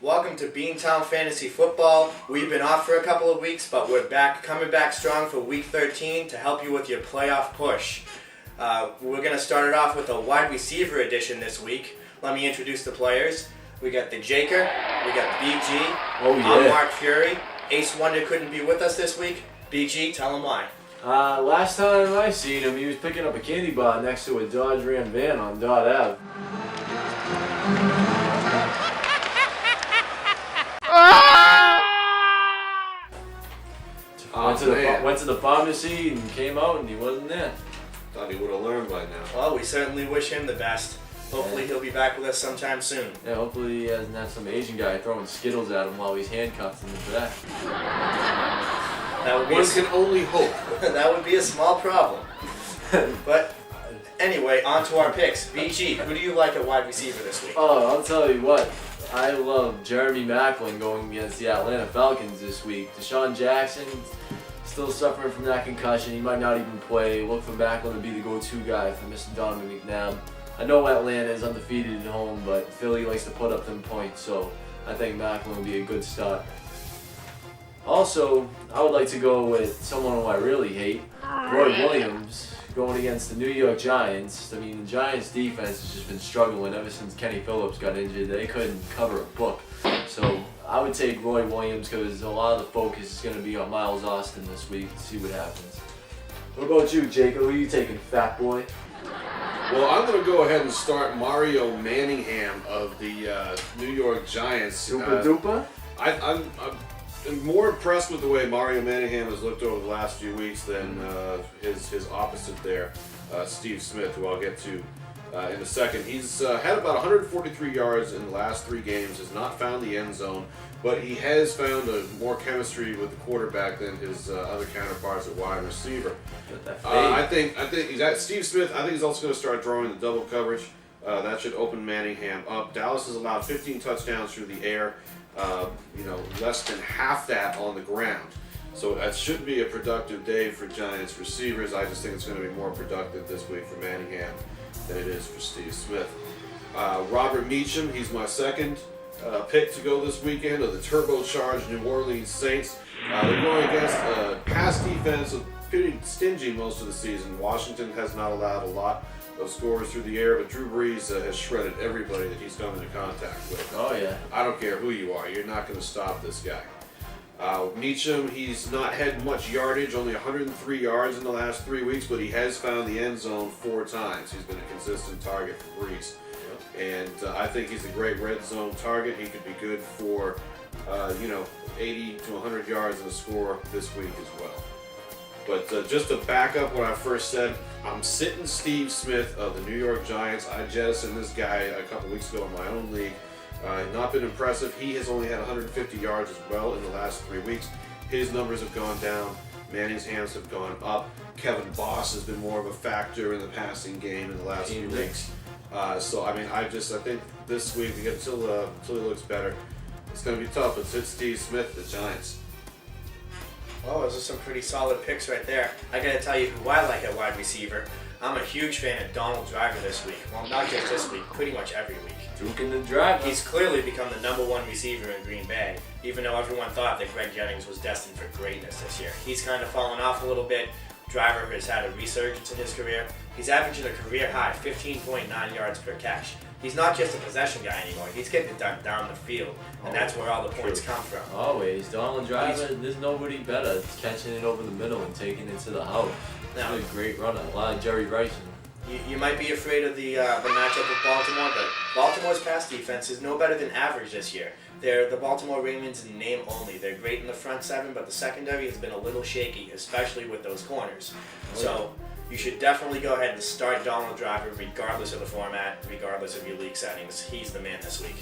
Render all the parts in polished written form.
Welcome to Beantown Fantasy Football. We've been off for a couple of weeks, but we're back, coming back strong for Week 13 to help you with your playoff push. We're going to start it off with a wide receiver edition this week. Let me introduce the players. We got the Jaker, we got BG, I'm Mark Fury. Ace Wonder couldn't be with us this week. BG, tell him why. Last time I seen him, he was picking up a candy bar next to a Dodge Ram van on Dot Ave. Went to the pharmacy and came out and he wasn't there. Thought he would have learned by now. Well, we certainly wish him the best. Hopefully he'll be back with us sometime soon. Yeah, hopefully he hasn't had some Asian guy throwing Skittles at him while he's handcuffed in the back. One can only hope. That would be a small problem. But anyway, on to our picks. BG, who do you like at wide receiver this week? Oh, I'll tell you what. I love Jeremy Maclin going against the Atlanta Falcons this week. Deshaun Jackson still suffering from that concussion. He might not even play. Look for Maclin to be the go-to guy for Mr. Donovan McNabb. I know Atlanta is undefeated at home, but Philly likes to put up them points, so I think Maclin will be a good start. Also, I would like to go with someone who I really hate, Roy Williams, going against the New York Giants. I mean, the Giants' defense has just been struggling ever since Kenny Phillips got injured. They couldn't cover a book. So I would take Roy Williams because a lot of the focus is going to be on Miles Austin this week to see what happens. What about you, Jacob? Who are you taking, fat boy? Well, I'm going to go ahead and start Mario Manningham of the New York Giants. Super duper? I'm more impressed with the way Mario Manningham has looked over the last few weeks than his opposite there, Steve Smith, who I'll get to in a second. He's had about 143 yards in the last 3 games, has not found the end zone, but he has found more chemistry with the quarterback than his other counterparts at wide receiver. I think he's at Steve Smith. I think he's also going to start throwing the double coverage. That should open Manningham up. Dallas has allowed 15 touchdowns through the air. Less than half that on the ground. So that should be a productive day for Giants receivers. I just think it's going to be more productive this week for Manningham than it is for Steve Smith. Robert Meacham, he's my second pick to go this weekend of the turbocharged New Orleans Saints. They're going against a pass defense that's pretty stingy most of the season. Washington has not allowed a lot of scores through the air, but Drew Brees has shredded everybody that he's come into contact with. Oh, yeah. I don't care who you are. You're not going to stop this guy. Meacham, he's not had much yardage, only 103 yards in the last 3 weeks, but he has found the end zone 4 times. He's been a consistent target for Brees. And I think he's a great red zone target. He could be good for, 80 to 100 yards and a score this week as well. But just to back up what I first said, I'm sitting Steve Smith of the New York Giants. I jettisoned this guy a couple weeks ago in my own league. Not been impressive. He has only had 150 yards as well in the last 3 weeks. His numbers have gone down. Manning's hands have gone up. Kevin Boss has been more of a factor in the passing game in the last few weeks. I think this week, until he looks better, it's going to be tough. It's Steve Smith, the Giants. Oh, those are some pretty solid picks right there. I gotta tell you who I like at wide receiver. I'm a huge fan of Donald Driver this week. Well, not just this week, pretty much every week. Duke in the driver. He's clearly become the #1 receiver in Green Bay, even though everyone thought that Greg Jennings was destined for greatness this year. He's kind of fallen off a little bit. Driver has had a resurgence in his career. He's averaging a career high 15.9 yards per catch. He's not just a possession guy anymore. He's getting it done down the field, and that's where all the points come from. Always. Donald Driver, there's nobody better. It's catching it over the middle and taking it to the house. Now, he's a great runner. A lot of Jerry Rice. You might be afraid of the matchup with Baltimore, but Baltimore's pass defense is no better than average this year. They're the Baltimore Ravens in name only. They're great in the front 7, but the secondary has been a little shaky, especially with those corners. So you should definitely go ahead and start Donald Driver regardless of the format, regardless of your league settings. He's the man this week.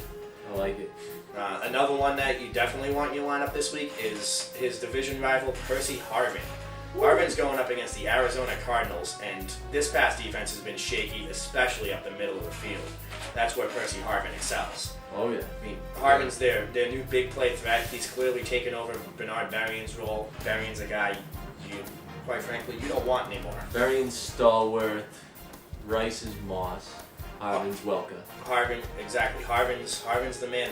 I like it. Another one that you definitely want in your lineup this week is his division rival, Percy Harvin. Harvin's going up against the Arizona Cardinals, and this pass defense has been shaky, especially up the middle of the field. That's where Percy Harvin excels. Oh, yeah. I mean, Harvin's their new big play threat. He's clearly taken over Bernard Berrien's role. Berrien's a guy quite frankly, you don't want anymore. Berrien's Stallworth, Rice is Moss, Harvin's Welker. Harvin, exactly. Harvin's the man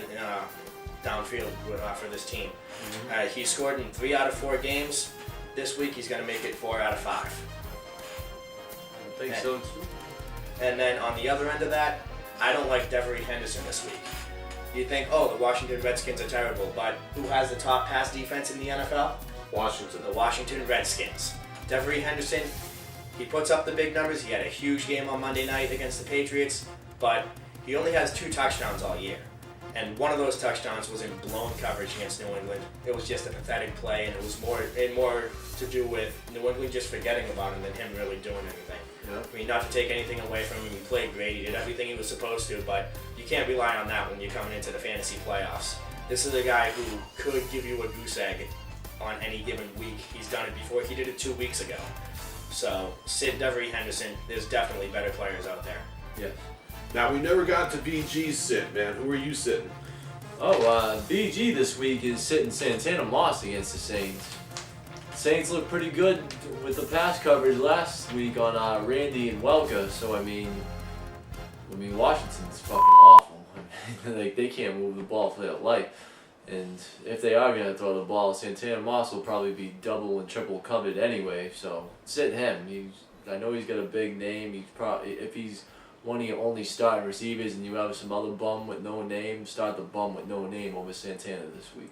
downfield for this team. He scored in 3 out of 4 games. This week he's going to make it 4 out of 5. I think so too. And then on the other end of that, I don't like Devery Henderson this week. You think, oh, the Washington Redskins are terrible, but who has the top pass defense in the NFL? Washington. The Washington Redskins. Devery Henderson, he puts up the big numbers. He had a huge game on Monday night against the Patriots, but he only has 2 touchdowns all year. And one of those touchdowns was in blown coverage against New England. It was just a pathetic play, and it was more to do with New England just forgetting about him than him really doing anything. Yeah. I mean, not to take anything away from him, he played great. He did everything he was supposed to, but you can't rely on that when you're coming into the fantasy playoffs. This is a guy who could give you a goose egg on any given week. He's done it before. He did it 2 weeks ago. So, sit Devery Henderson. There's definitely better players out there. Yes. Now, we never got to BG's sit, man. Who are you sitting? Oh, BG this week is sitting Santana Moss against the Saints. Saints look pretty good with the pass coverage last week on Randy and Welker. So I mean, Washington's fucking awful. Like they can't move the ball for their life. And if they are gonna throw the ball, Santana Moss will probably be double and triple covered anyway. So sit him. I know he's got a big name. He's probably if he's one of your only starting receivers and you have some other bum with no name, start the bum with no name over Santana this week.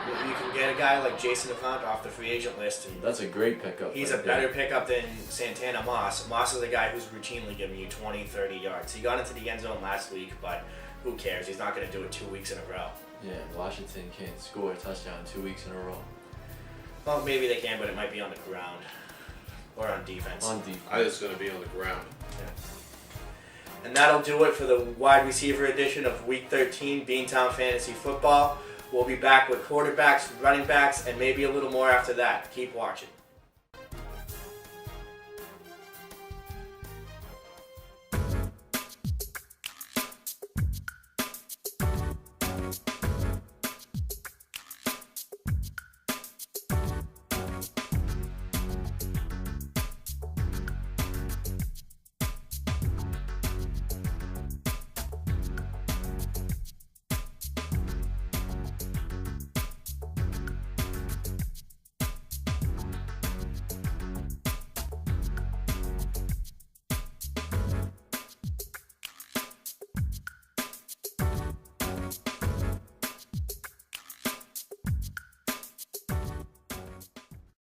You can get a guy like Jason Avant off the free agent list, and That's a great pickup. he's right a better there. pickup than Santana Moss. Moss is a guy who's routinely giving you 20, 30 yards. He got into the end zone last week, but who cares? He's not going to do it 2 weeks in a row. Yeah, Washington can't score a touchdown 2 weeks in a row. Well, maybe they can, but it might be on the ground or on defense. On defense. I think it's going to be on the ground. And that'll do it for the wide receiver edition of Week 13 Beantown Fantasy Football. We'll be back with quarterbacks, running backs, and maybe a little more after that. Keep watching.